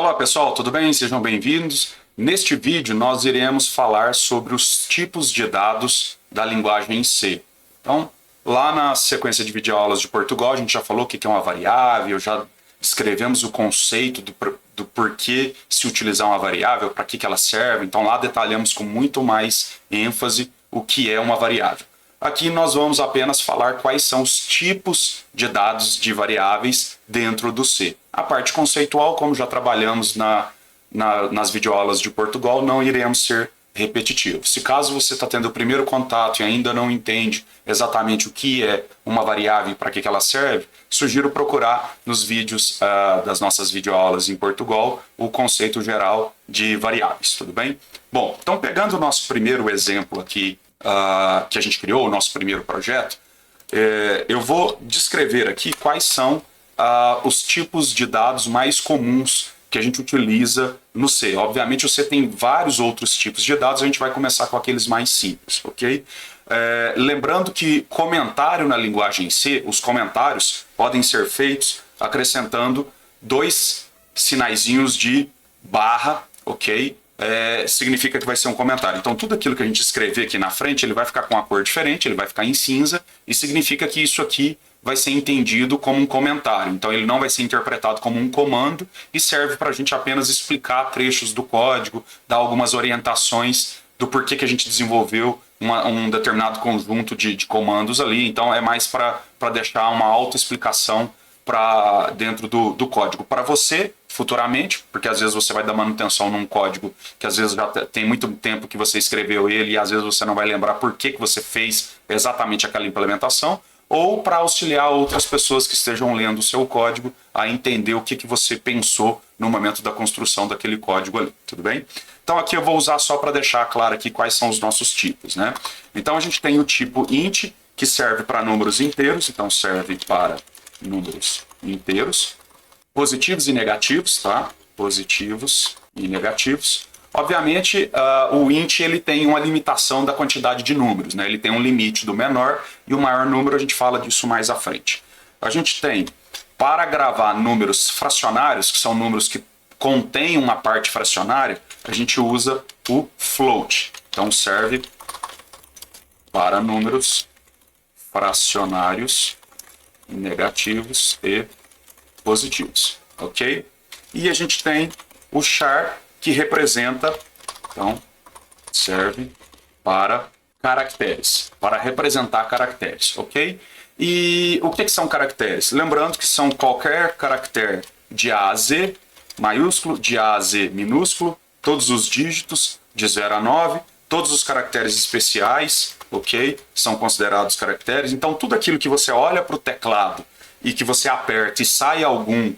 Olá pessoal, tudo bem? Sejam bem-vindos. Neste vídeo nós iremos falar sobre os tipos de dados da linguagem C. Então, lá na sequência de videoaulas de Portugal, a gente já falou o que é uma variável, já descrevemos o conceito do porquê se utilizar uma variável, para que ela serve. Então lá detalhamos com muito mais ênfase o que é uma variável. Aqui nós vamos apenas falar quais são os tipos de dados de variáveis dentro do C. A parte conceitual, como já trabalhamos nas videoaulas de Portugal, não iremos ser repetitivos. Se caso você está tendo o primeiro contato e ainda não entende exatamente o que é uma variável e para que ela serve, sugiro procurar nos vídeos das nossas videoaulas em Portugal o conceito geral de variáveis, tudo bem? Bom, então pegando o nosso primeiro exemplo aqui, que a gente criou, o nosso primeiro projeto, eu vou descrever aqui quais são os tipos de dados mais comuns que a gente utiliza no C. Obviamente, o C tem vários outros tipos de dados, a gente vai começar com aqueles mais simples, ok? Lembrando que comentário na linguagem C, os comentários podem ser feitos acrescentando dois sinaizinhos de barra, ok? Significa que vai ser um comentário. Então, tudo aquilo que a gente escrever aqui na frente, ele vai ficar com uma cor diferente, ele vai ficar em cinza, e significa que isso aqui vai ser entendido como um comentário. Então, ele não vai ser interpretado como um comando e serve para a gente apenas explicar trechos do código, dar algumas orientações do porquê que a gente desenvolveu um determinado conjunto de comandos ali. Então, é mais para deixar uma autoexplicação para dentro do código. Para você, futuramente, porque às vezes você vai dar manutenção num código que às vezes já tem muito tempo que você escreveu ele e às vezes você não vai lembrar por que você fez exatamente aquela implementação, ou para auxiliar outras pessoas que estejam lendo o seu código a entender o que você pensou no momento da construção daquele código ali, tudo bem? Então aqui eu vou usar só para deixar claro aqui quais são os nossos tipos, né? Então a gente tem o tipo int, que serve para números inteiros, então serve para números inteiros, positivos e negativos, tá? Positivos e negativos. Obviamente, o int ele tem uma limitação da quantidade de números, né? Ele tem um limite do menor e o maior número, a gente fala disso mais à frente. A gente tem, para gravar números fracionários, que são números que contêm uma parte fracionária, a gente usa o float. Então serve para números fracionários negativos e positivos, ok? E a gente tem o char, que representa, então, serve para caracteres, para representar caracteres, ok? E o que são caracteres? Lembrando que são qualquer caractere de A a Z, maiúsculo, de A a Z minúsculo, todos os dígitos de 0 a 9, todos os caracteres especiais, ok? São considerados caracteres. Então, tudo aquilo que você olha para o teclado e que você aperta e sai algum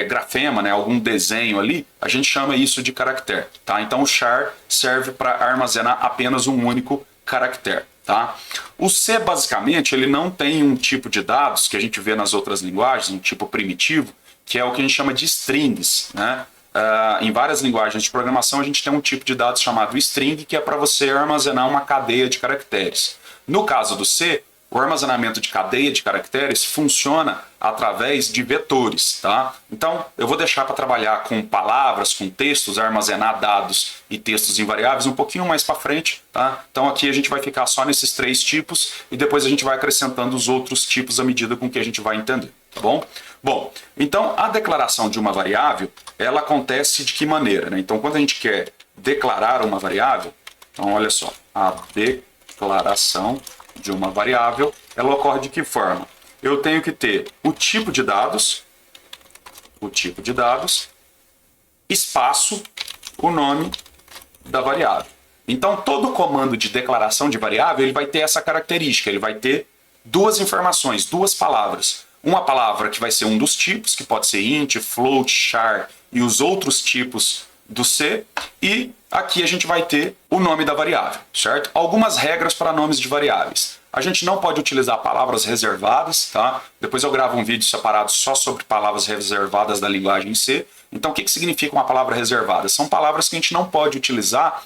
grafema, né, algum desenho ali, a gente chama isso de caractere, tá? Então o char serve para armazenar apenas um único caractere, tá? O C, basicamente, ele não tem um tipo de dados que a gente vê nas outras linguagens, um tipo primitivo, que é o que a gente chama de strings, né? Em várias linguagens de programação a gente tem um tipo de dados chamado string, que é para você armazenar uma cadeia de caracteres. No caso do C, o armazenamento de cadeia de caracteres funciona através de vetores, tá? Então, eu vou deixar para trabalhar com palavras, com textos, armazenar dados e textos invariáveis um pouquinho mais para frente, tá? Então, aqui a gente vai ficar só nesses três tipos e depois a gente vai acrescentando os outros tipos à medida com que a gente vai entender, tá bom? Bom, então, a declaração de uma variável, ela acontece de que maneira, né? Então, quando a gente quer declarar uma variável, então, olha só, a declaração de uma variável, ela ocorre de que forma? Eu tenho que ter o tipo de dados, espaço, o nome da variável. Então, todo comando de declaração de variável, ele vai ter essa característica, ele vai ter duas informações, duas palavras. Uma palavra que vai ser um dos tipos, que pode ser int, float, char e os outros tipos do C, e aqui a gente vai ter o nome da variável, certo? Algumas regras para nomes de variáveis. A gente não pode utilizar palavras reservadas, tá? Depois eu gravo um vídeo separado só sobre palavras reservadas da linguagem C. Então, o que significa uma palavra reservada? São palavras que a gente não pode utilizar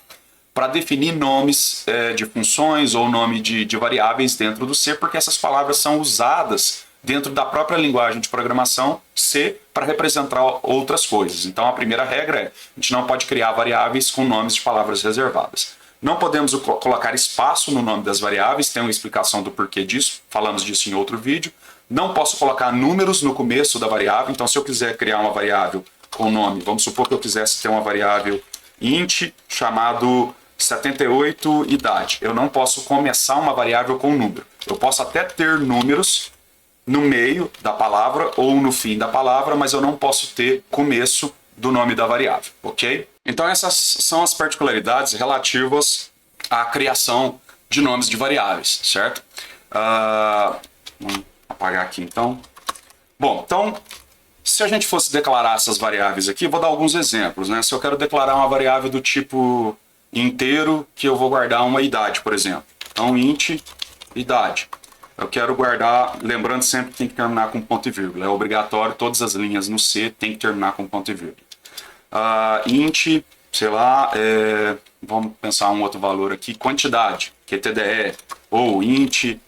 para definir nomes de funções ou nome de variáveis dentro do C, porque essas palavras são usadas dentro da própria linguagem de programação C para representar outras coisas. Então a primeira regra é: a gente não pode criar variáveis com nomes de palavras reservadas. Não podemos colocar espaço no nome das variáveis, tem uma explicação do porquê disso, falamos disso em outro vídeo. Não posso colocar números no começo da variável, então se eu quiser criar uma variável com nome, vamos supor que eu quisesse ter uma variável int chamado 78 idade. Eu não posso começar uma variável com número. Eu posso até ter números no meio da palavra ou no fim da palavra, mas eu não posso ter começo do nome da variável, ok? Então essas são as particularidades relativas à criação de nomes de variáveis, certo? Vamos apagar aqui então. Bom, então, se a gente fosse declarar essas variáveis aqui, vou dar alguns exemplos, né? Se eu quero declarar uma variável do tipo inteiro, que eu vou guardar uma idade, por exemplo. Então, int idade. Eu quero guardar, lembrando sempre que tem que terminar com ponto e vírgula. É obrigatório, todas as linhas no C tem que terminar com ponto e vírgula. Int, sei lá, vamos pensar um outro valor aqui, quantidade, QTDE, ou int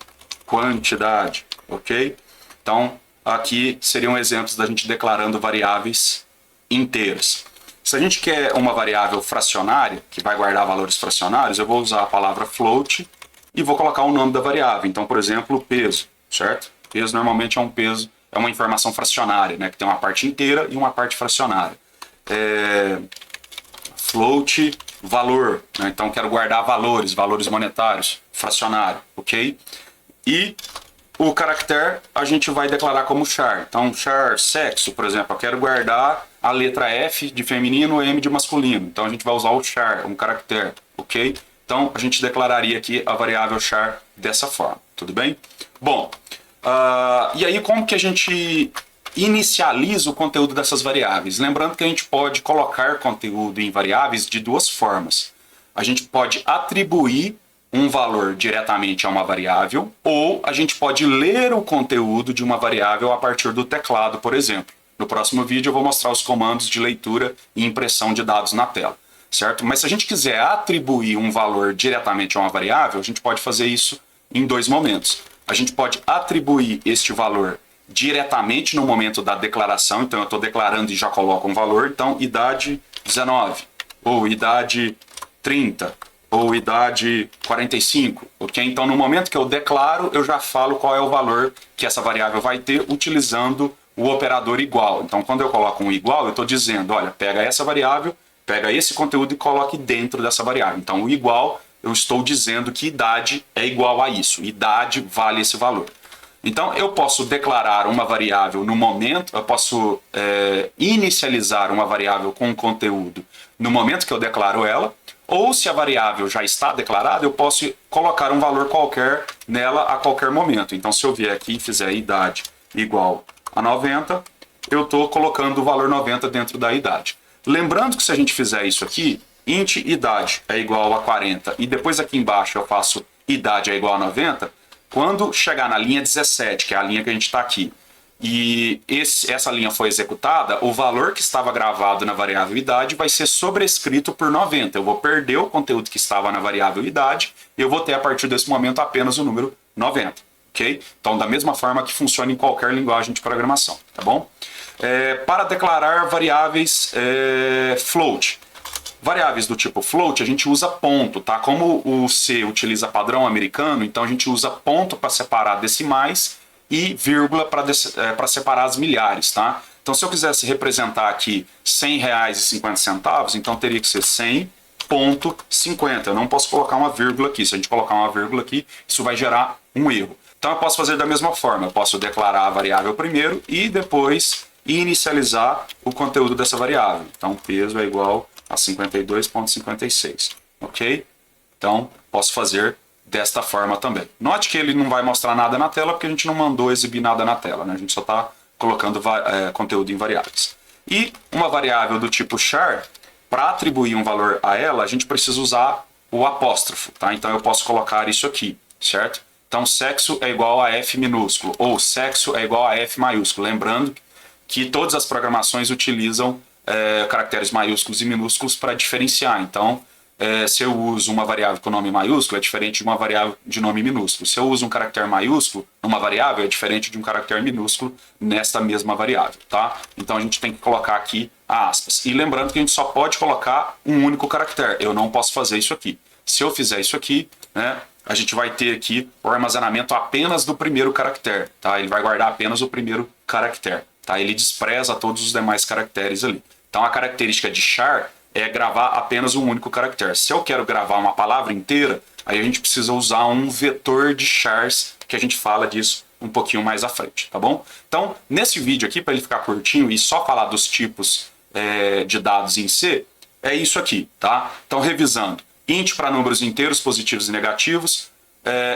quantidade, ok? Então, aqui seriam exemplos da gente declarando variáveis inteiras. Se a gente quer uma variável fracionária, que vai guardar valores fracionários, eu vou usar a palavra float e vou colocar o nome da variável. Então, por exemplo, peso, certo? Peso normalmente é um peso, é uma informação fracionária, né? Que tem uma parte inteira e uma parte fracionária. Float valor, né? Então quero guardar valores monetários, fracionário, ok? E o caractere a gente vai declarar como char. Então, char sexo, por exemplo, eu quero guardar a letra F de feminino e M de masculino. Então a gente vai usar o char, um caractere, ok? Então a gente declararia aqui a variável char dessa forma, tudo bem? Bom, e aí como que a gente inicializa o conteúdo dessas variáveis? Lembrando que a gente pode colocar conteúdo em variáveis de duas formas. A gente pode atribuir um valor diretamente a uma variável, ou a gente pode ler o conteúdo de uma variável a partir do teclado, por exemplo. No próximo vídeo eu vou mostrar os comandos de leitura e impressão de dados na tela, certo? Mas se a gente quiser atribuir um valor diretamente a uma variável, a gente pode fazer isso em dois momentos. A gente pode atribuir este valor diretamente no momento da declaração, então eu estou declarando e já coloco um valor, então idade 19, ou idade 30, ou idade 45, ok? Então no momento que eu declaro, eu já falo qual é o valor que essa variável vai ter utilizando o operador igual. Então quando eu coloco um igual, eu estou dizendo, olha, pega essa variável, pega esse conteúdo e coloque dentro dessa variável. Então o igual, eu estou dizendo que idade é igual a isso, idade vale esse valor. Então, eu posso declarar uma variável no momento, eu posso inicializar uma variável com conteúdo no momento que eu declaro ela, ou se a variável já está declarada, eu posso colocar um valor qualquer nela a qualquer momento. Então, se eu vier aqui e fizer idade igual a 90, eu estou colocando o valor 90 dentro da idade. Lembrando que se a gente fizer isso aqui, int idade é igual a 40, e depois aqui embaixo eu faço idade é igual a 90, quando chegar na linha 17, que é a linha que a gente está aqui, e essa linha foi executada, o valor que estava gravado na variável idade vai ser sobrescrito por 90. Eu vou perder o conteúdo que estava na variável idade e eu vou ter a partir desse momento apenas o número 90. Okay? Então, da mesma forma que funciona em qualquer linguagem de programação. Tá bom? Para declarar variáveis float. Variáveis do tipo float, a gente usa ponto, tá? Como o C utiliza padrão americano, então a gente usa ponto para separar decimais e vírgula para separar as milhares, tá? Então, se eu quisesse representar aqui R$100,50, então teria que ser 100,50. Eu não posso colocar uma vírgula aqui. Se a gente colocar uma vírgula aqui, isso vai gerar um erro. Então, eu posso fazer da mesma forma. Eu posso declarar a variável primeiro e depois inicializar o conteúdo dessa variável. Então, peso é igual a 52,56, ok? Então, posso fazer desta forma também. Note que ele não vai mostrar nada na tela, porque a gente não mandou exibir nada na tela, né? A gente só está colocando conteúdo em variáveis. E uma variável do tipo char, para atribuir um valor a ela, a gente precisa usar o apóstrofo, tá? Então eu posso colocar isso aqui, certo? Então sexo é igual a F minúsculo, ou sexo é igual a F maiúsculo. Lembrando que todas as programações utilizam caracteres maiúsculos e minúsculos para diferenciar. Então, se eu uso uma variável com nome maiúsculo, é diferente de uma variável de nome minúsculo. Se eu uso um caractere maiúsculo numa variável, é diferente de um caractere minúsculo nesta mesma variável, tá? Então a gente tem que colocar aqui a aspas. E lembrando que a gente só pode colocar um único caractere. Eu não posso fazer isso aqui. Se eu fizer isso aqui, né, a gente vai ter aqui o armazenamento apenas do primeiro caractere, tá? Ele vai guardar apenas o primeiro caractere, tá? Ele despreza todos os demais caracteres ali. Então a característica de char é gravar apenas um único caractere. Se eu quero gravar uma palavra inteira, aí a gente precisa usar um vetor de chars, que a gente fala disso um pouquinho mais à frente, tá bom? Então, nesse vídeo aqui, para ele ficar curtinho e só falar dos tipos de dados em C, é isso aqui, tá? Então, revisando. Int para números inteiros, positivos e negativos.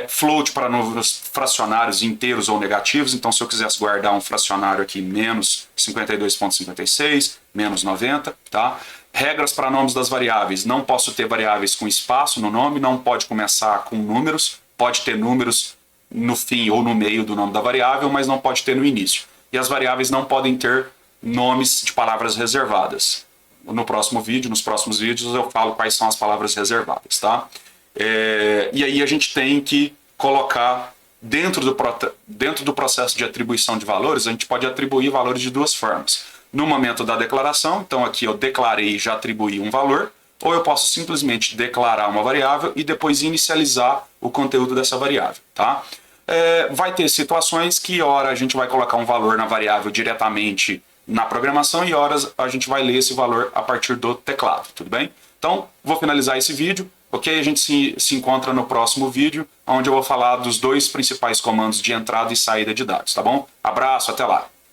Float para números fracionários inteiros ou negativos. Então, se eu quisesse guardar um fracionário aqui, menos 52,56, menos 90, tá? Regras para nomes das variáveis. Não posso ter variáveis com espaço no nome, não pode começar com números, pode ter números no fim ou no meio do nome da variável, mas não pode ter no início. E as variáveis não podem ter nomes de palavras reservadas. No próximo vídeo, nos próximos vídeos, eu falo quais são as palavras reservadas, tá? E aí a gente tem que colocar dentro do processo de atribuição de valores, a gente pode atribuir valores de duas formas. No momento da declaração, então aqui eu declarei e já atribuí um valor, ou eu posso simplesmente declarar uma variável e depois inicializar o conteúdo dessa variável, tá? Vai ter situações que, ora, a gente vai colocar um valor na variável diretamente na programação e, horas, a gente vai ler esse valor a partir do teclado, tudo bem? Então, vou finalizar esse vídeo, ok? A gente se encontra no próximo vídeo, onde eu vou falar dos dois principais comandos de entrada e saída de dados, tá bom? Abraço, até lá!